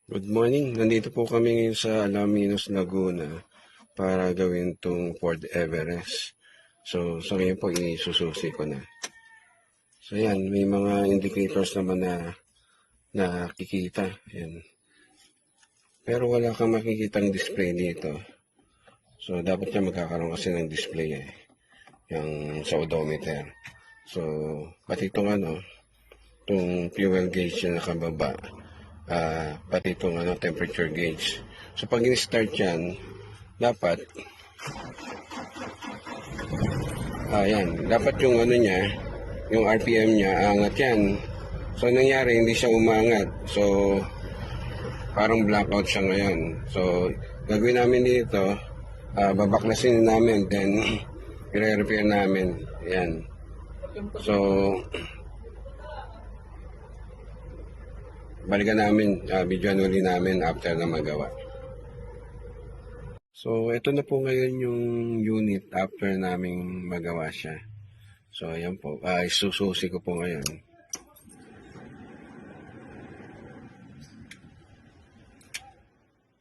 Good morning. Nandito po kami ngayon sa Alaminos, Laguna para gawin tong Fort Everest. So ngayon po isususi ko na. So yan, may mga indicators naman na nakikita. Yan. Pero wala kang makikitang display dito. So dapat niya magkakaroon kasi ng display yung sa odometer. So pati itong itong fuel gauge na nakababa. Pati itong temperature gauge. So pag in-start yan, dapat dapat yung niya, yung RPM niya, angat yan. So nangyari, hindi siya umangat. So parang blackout siya ngayon. So gagawin namin dito, babaklasin namin, then i-repair namin. Yan. So balikan namin, videoan ulit namin after na magawa. So, ito na po ngayon yung unit after naming magawa siya. So, ayan po. Isususi ko po ngayon.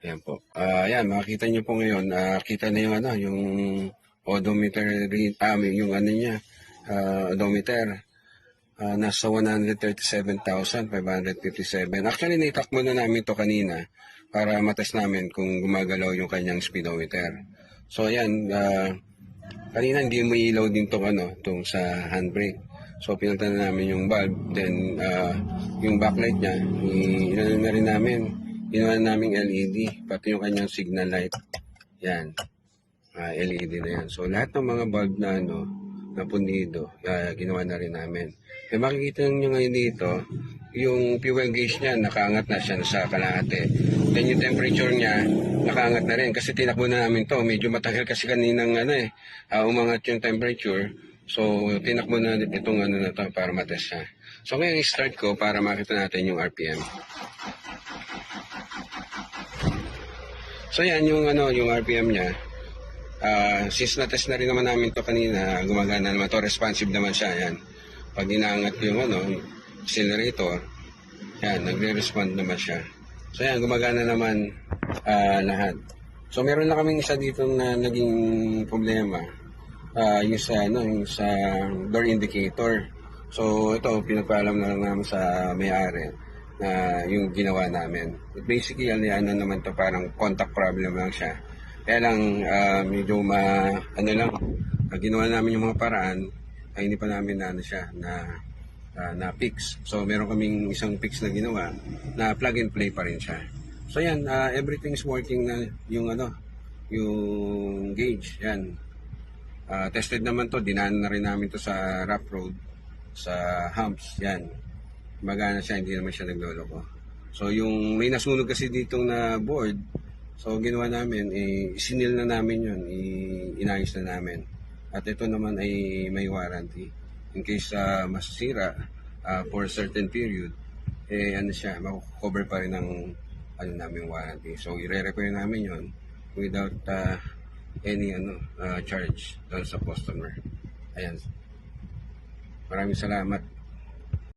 Ayan po. Ayan, makikita nyo po ngayon. Kita na yung yung odometer, yung niya, odometer. Nasa 137,557. Actually, naitak muna namin to kanina para matest namin kung gumagalaw yung kanyang speedometer. So, ayan, kanina hindi mo ilaw din tong sa handbrake. So, pinunta na namin yung bulb, then yung backlight niya, inano na rin namin, ginawa namin LED, pati yung kanyang signal light. Yan, LED na yan. So, lahat ng mga bulb na na pundido, ginawa na rin namin. E makikita nyo ngayon dito, yung fuel gauge niya, nakaangat na siya sa kalahati. Then yung temperature niya, nakaangat na rin. Kasi tinakbo na namin to, medyo matagal kasi kaninang umangat yung temperature. So, tinakbo na itong na to para matest siya. So, ngayon i-start ko para makita natin yung RPM. So, yan yung yung RPM niya. Since na-test na rin naman namin to kanina, gumagana naman to, responsive naman siya. Yan. Pag inaangat yung accelerator, yan, nagre-respond naman siya. So yan, gumagana naman lahat. So meron na kaming isa dito na naging problema, yung sa door indicator. So ito, pinagpaalam na lang namin sa may-ari na yung ginawa namin. Basically, naman to, parang contact problem lang siya. Kaya lang, medyo ginawa namin yung mga paraan, ay hindi pa namin na fix. So meron kaming isang fix na ginawa na plug and play pa rin siya. So yan, everything's working na yung yung gauge. Yan. Tested naman to, dinaan na rin namin to sa rough road, sa humps. Yan. Magana siya, hindi naman siya nagloloko. So yung may nasunog kasi ditong na board, so ginawa namin, isinil na namin yun, inayos na namin. At ito naman ay may warranty. In case masira for a certain period, siya, mako-cover pa rin ng namin warranty. So i-repair namin yun without any charge doon sa customer. Ayan. Maraming salamat.